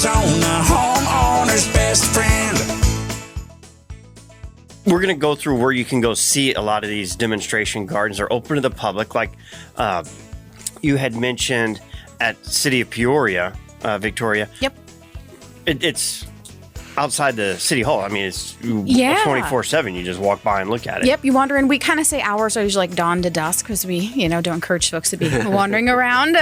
Arizona, homeowner's best friend. We're going to go through where you can go see a lot of these demonstration gardens. Are open to the public, like you had mentioned at City of Peoria, Victoria. Yep. It's outside the city hall. I mean, it's 24/7. You just walk by and look at it. Yep, you wander in. We kind of say hours are usually like dawn to dusk because we, don't encourage folks to be wandering around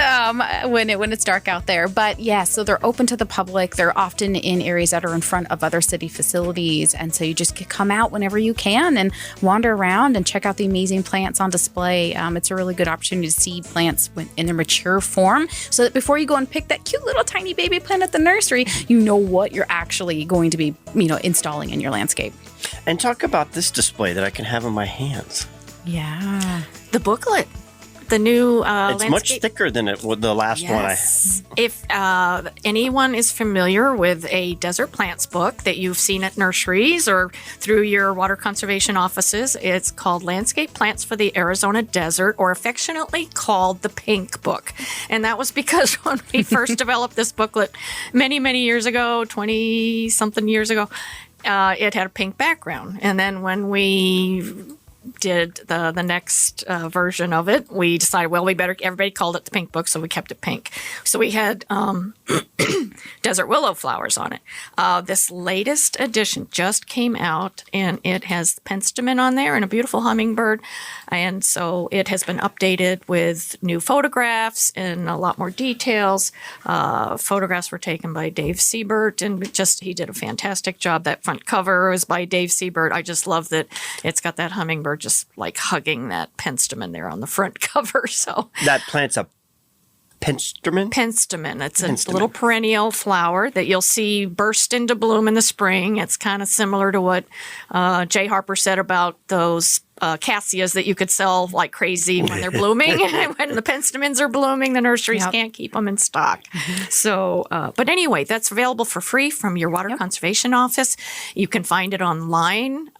when it's dark out there. But yeah, so they're open to the public. They're often in areas that are in front of other city facilities, and so you just come out whenever you can and wander around and check out the amazing plants on display. It's a really good opportunity to see plants in their mature form, so that before you go and pick that cute little tiny baby plant at the nursery, you know what you're actually going to be, installing in your landscape. And talk about this display that I can have in my hands. Yeah. The booklet. The new it's landscape. much thicker than the last one. If anyone is familiar with a desert plants book that you've seen at nurseries or through your water conservation offices, it's called Landscape Plants for the Arizona Desert, or affectionately called the Pink Book. And that was because when we first developed this booklet many, many years ago, 20-something years ago, it had a pink background. And then when we did the next version of it, we decided, everybody called it the Pink Book, so we kept it pink. So we had desert willow flowers on it. This latest edition just came out, and it has penstemon on there and a beautiful hummingbird. And so it has been updated with new photographs and a lot more details. Photographs were taken by Dave Siebert, and he did a fantastic job. That front cover was by Dave Siebert. I just love that it's got that hummingbird just like hugging that penstemon there on the front cover. So that plant's a penstemon? Penstemon. It's a little perennial flower that you'll see burst into bloom in the spring. It's kind of similar to what Jay Harper said about those cassias that you could sell like crazy when they're blooming. When the penstemons are blooming, the nurseries can't keep them in stock. Mm-hmm. So, but anyway, that's available for free from your water conservation office. You can find it online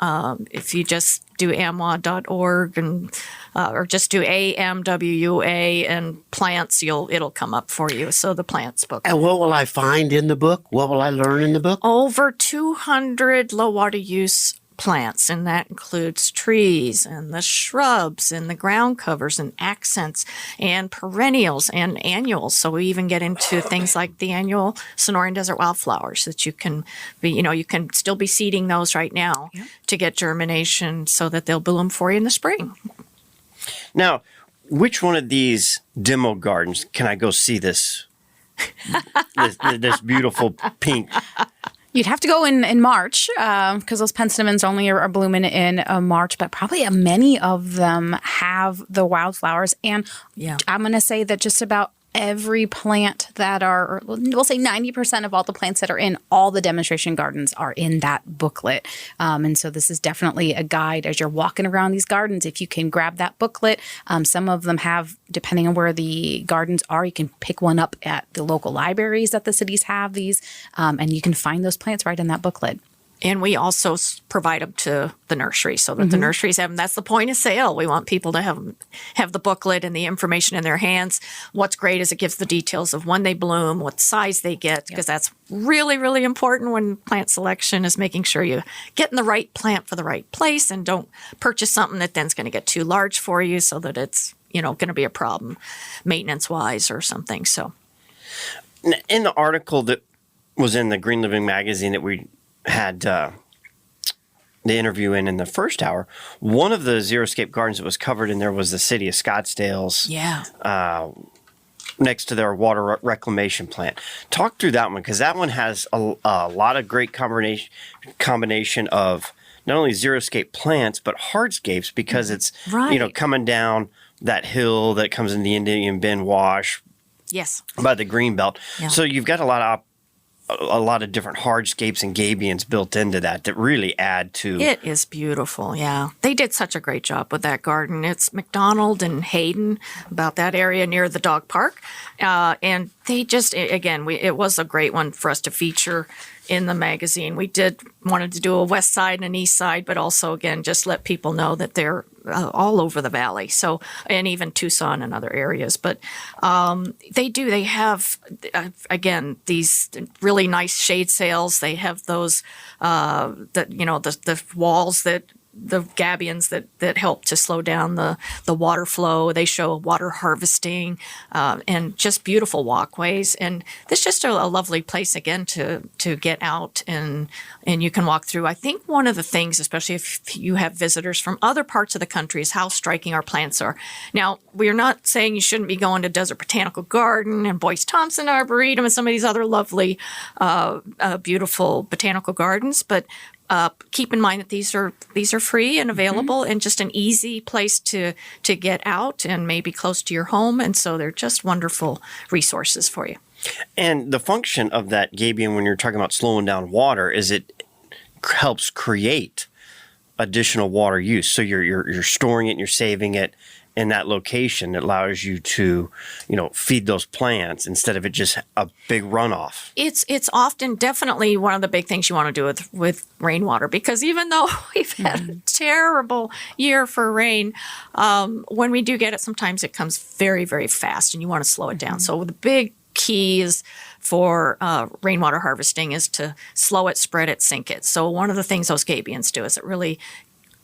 if you just do amwa.org and or just do AMWUA and plants. It'll come up for you. So the plants book. And what will I find in the book? What will I learn in the book? Over 200 low water use plants, and that includes trees and the shrubs and the ground covers and accents and perennials and annuals. So we even get into things like the annual Sonoran desert wildflowers that you can you can still be seeding those right now to get germination so that they'll bloom for you in the spring. Now, which one of these demo gardens can I go see this this beautiful pink? You'd have to go in March because those penstemons only are blooming in March, but probably many of them have the wildflowers. And I'm going to say that just about every plant we'll say 90% of all the plants that are in all the demonstration gardens are in that booklet. And so this is definitely a guide as you're walking around these gardens. If you can grab that booklet, some of them have, depending on where the gardens are, you can pick one up at the local libraries that the cities have these, and you can find those plants right in that booklet. And we also provide them to the nursery so that the nurseries have them. That's the point of sale. We want people to have the booklet and the information in their hands. What's great is it gives the details of when they bloom, what size they get, because that's really, really important when plant selection is making sure you're getting the right plant for the right place and don't purchase something that then's going to get too large for you so that it's, going to be a problem maintenance-wise or something. So, in the article that was in the Green Living magazine that we had the interview in the first hour, one of the xeriscape gardens that was covered in there was the city of Scottsdale's next to their water reclamation plant. Talk through that one, because that one has a lot of great combination of not only xeriscape plants but hardscapes, because it's coming down that hill that comes in the Indian Bend Wash by the Greenbelt. So you've got a lot of different hardscapes and gabions built into that really add to. It is beautiful, They did such a great job with that garden. It's McDonald and Hayden, about that area near the dog park. And they just, again, it was a great one for us to feature in the magazine. We wanted to do a west side and an east side, but also, again, just let people know that they're all over the valley. So, and even Tucson and other areas. But they have, again, these really nice shade sails. They have those, the walls the gabions that help to slow down the water flow. They show water harvesting and just beautiful walkways. And this is just a lovely place, again, to get out and you can walk through. I think one of the things, especially if you have visitors from other parts of the country, is how striking our plants are. Now, we're not saying you shouldn't be going to Desert Botanical Garden and Boyce Thompson Arboretum and some of these other lovely, beautiful botanical gardens, but keep in mind that these are free and available and just an easy place to get out and maybe close to your home. And so they're just wonderful resources for you. And the function of that gabion when you're talking about slowing down water is it helps create additional water use. So you're storing it and you're saving it in that location. That allows you to, feed those plants instead of it just a big runoff. It's often definitely one of the big things you want to do with rainwater, because even though we've had a terrible year for rain, when we do get it, sometimes it comes very, very fast and you want to slow it down. So the big keys for rainwater harvesting is to slow it, spread it, sink it. So one of the things those gabions do is it really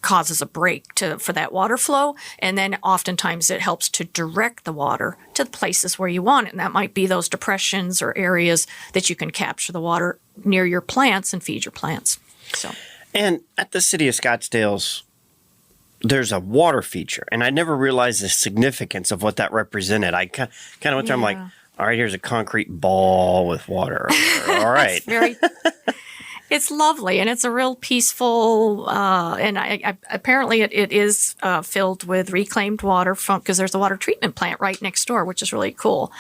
causes a break for that water flow, and then oftentimes it helps to direct the water to the places where you want it, and that might be those depressions or areas that you can capture the water near your plants and feed your plants. So, and at the City of Scottsdale's, there's a water feature, and I never realized the significance of what that represented. I kind of went there, I'm like, all right, here's a concrete ball with water. All right. It's lovely, and it's a real peaceful, and apparently it is filled with reclaimed water because there's a water treatment plant right next door, which is really cool.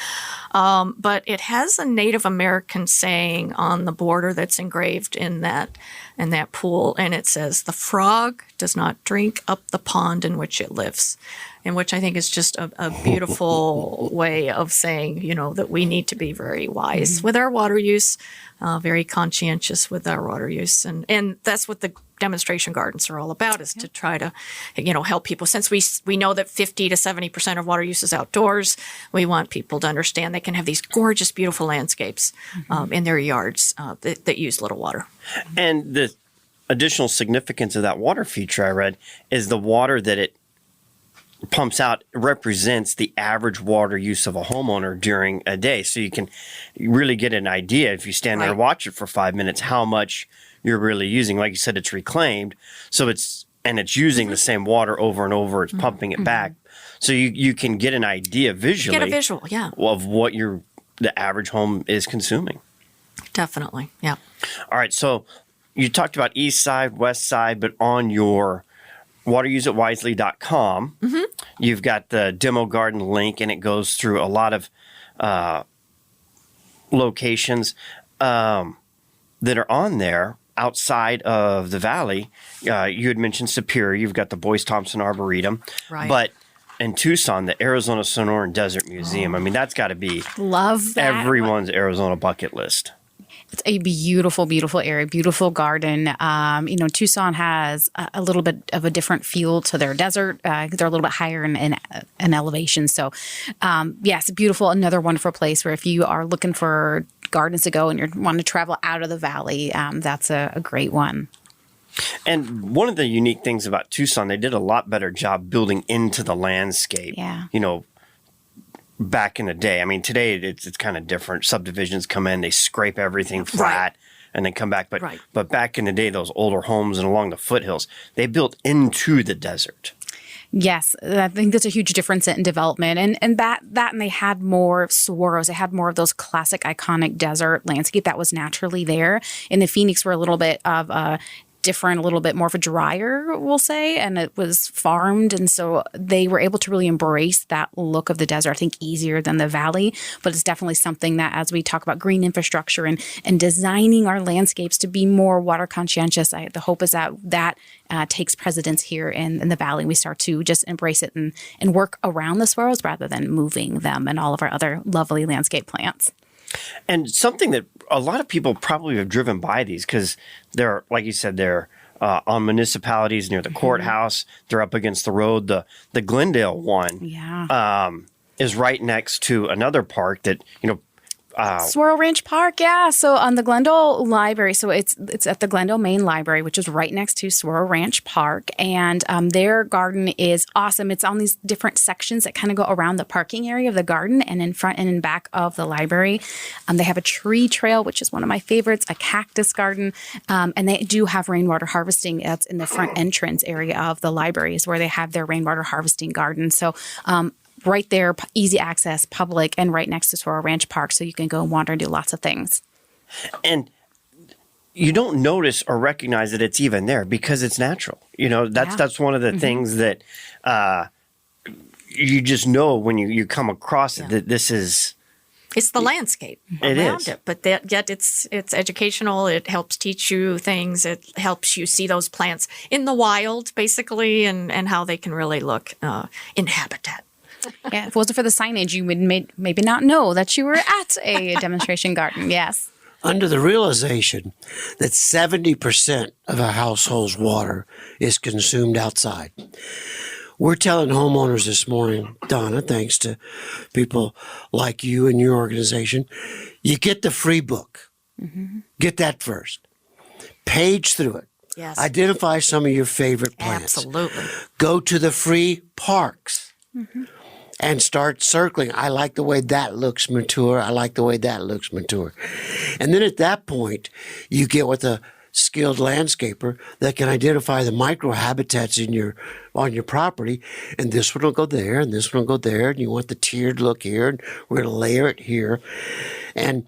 But it has a Native American saying on the border that's engraved in that pool, and it says, "The frog does not drink up the pond in which it lives," and which I think is just a beautiful way of saying, that we need to be very wise with our water use, very conscientious with our water use. And that's what the demonstration gardens are all about, is to try to, help people. Since we know that 50 to 70% of water use is outdoors, we want people to understand they can have these gorgeous, beautiful landscapes in their yards that use little water. And the additional significance of that water feature I read is the water that it pumps out represents the average water use of a homeowner during a day. So you can really get an idea if you stand there and watch it for 5 minutes, how much you're really using. Like you said, it's reclaimed. So it's using the same water over and over. It's pumping it back. So you can get an idea visually. Get a visual, of what the average home is consuming. Definitely, yeah. All right. So you talked about east side, west side, but on your wateruseitwisely.com, you've got the demo garden link, and it goes through a lot of locations that are on there outside of the valley. You had mentioned Superior. You've got the Boyce Thompson Arboretum. Right. But in Tucson, the Arizona Sonoran Desert Museum. I mean, that's got to be everyone's Arizona bucket list. It's a beautiful, beautiful area, beautiful garden. Tucson has a little bit of a different feel to their desert. They're a little bit higher in elevation. So, yes, beautiful. Another wonderful place where if you are looking for gardens to go and you want to travel out of the valley, that's a great one. And one of the unique things about Tucson, they did a lot better job building into the landscape. Yeah. Back in the day. I mean, today it's kind of different. Subdivisions come in, they scrape everything flat and then come back. But back in the day, those older homes and along the foothills, they built into the desert. Yes, I think that's a huge difference in development. And they had more saguaros. They had more of those classic, iconic desert landscape that was naturally there. In the Phoenix, were a little bit of a different, a little bit more of a drier, we'll say, and it was farmed. And so they were able to really embrace that look of the desert, I think, easier than the valley. But it's definitely something that, as we talk about green infrastructure and designing our landscapes to be more water conscientious, the hope is that takes precedence here in the valley. We start to just embrace it and work around the swirls rather than moving them and all of our other lovely landscape plants. And something that a lot of people probably have driven by these because they're, like you said, they're on municipalities near the courthouse. They're up against the road. The Glendale one is right next to another park that, Swirl Ranch Park, yeah. So on the Glendale Library, so it's at the Glendale Main Library, which is right next to Swirl Ranch Park, and their garden is awesome. It's on these different sections that kind of go around the parking area of the garden, and in front and in back of the library. They have a tree trail, which is one of my favorites, a cactus garden, and they do have rainwater harvesting. That's in the front entrance area of the library is where they have their rainwater harvesting garden. So right there, easy access, public, and right next to Swirl Ranch Park, so you can go wander and do lots of things. And you don't notice or recognize that it's even there because it's natural. That's one of the things that you just know when you come across it, that this is... It's the landscape around it, but yet it's educational. It helps teach you things. It helps you see those plants in the wild, basically, and how they can really look in habitat. Yeah, if it wasn't for the signage, you would maybe not know that you were at a demonstration garden. Yes. Under the realization that 70% of a household's water is consumed outside. We're telling homeowners this morning, Donna, thanks to people like you and your organization, you get the free book. Get that first. Page through it. Yes. Identify some of your favorite plants. Absolutely. Go to the free parks. And start circling. I like the way that looks mature. I like the way that looks mature. And then at that point, you get with a skilled landscaper that can identify the microhabitats on your property. And this one will go there, and this one will go there. And you want the tiered look here, and we're going to layer it here. And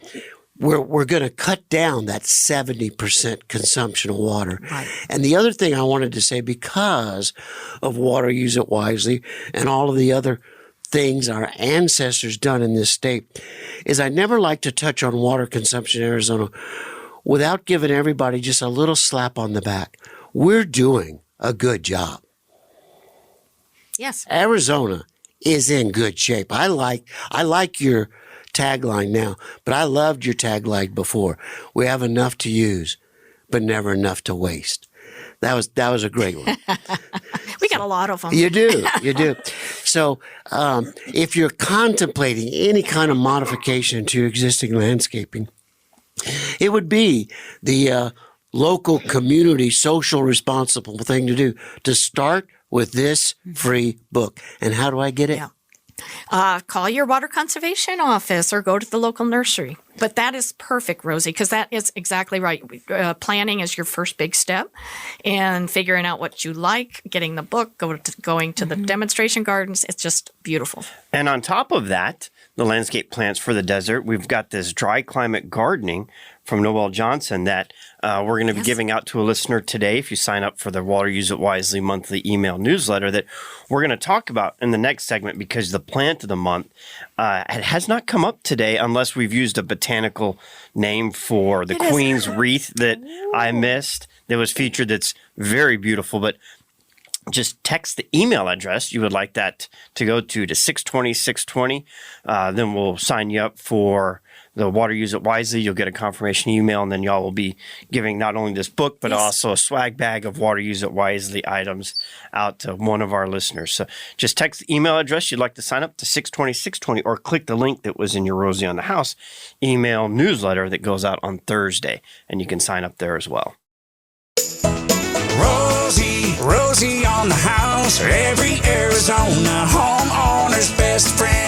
we're going to cut down that 70% consumption of water. Right. And the other thing I wanted to say, because of water, use it wisely, and all of the other things our ancestors done in this state, is I never like to touch on water consumption in Arizona without giving everybody just a little slap on the back. We're doing a good job. Yes. Arizona is in good shape. I like your tagline now, but I loved your tagline before. We have enough to use, but never enough to waste. That was a great one. We got a lot of them. You do. So if you're contemplating any kind of modification to your existing landscaping, it would be the local community social responsible thing to do, to start with this free book. And how do I get it? Yeah. Call your water conservation office or go to the local nursery. But that is perfect, Rosie, because that is exactly right. Planning is your first big step, and figuring out what you like, getting the book, going to the demonstration gardens. It's just beautiful. And on top of that, the landscape plants for the desert, we've got this dry climate gardening from Noel Johnson that we're going to be giving out to a listener today if you sign up for the Water Use It Wisely monthly email newsletter that we're going to talk about in the next segment, because the plant of the month it has not come up today unless we've used a botanical name for the Queen's Wreath that I missed that was featured, that's very beautiful. But just text the email address you would like that to go to 620. Then we'll sign you up for the Water Use It Wisely. You'll get a confirmation email, and then y'all will be giving not only this book, but also a swag bag of Water Use It Wisely items out to one of our listeners. So just text the email address you'd like to sign up to 620, or click the link that was in your Rosie on the House email newsletter that goes out on Thursday, and you can sign up there as well. Rosie on the House, every Arizona homeowner's best friend.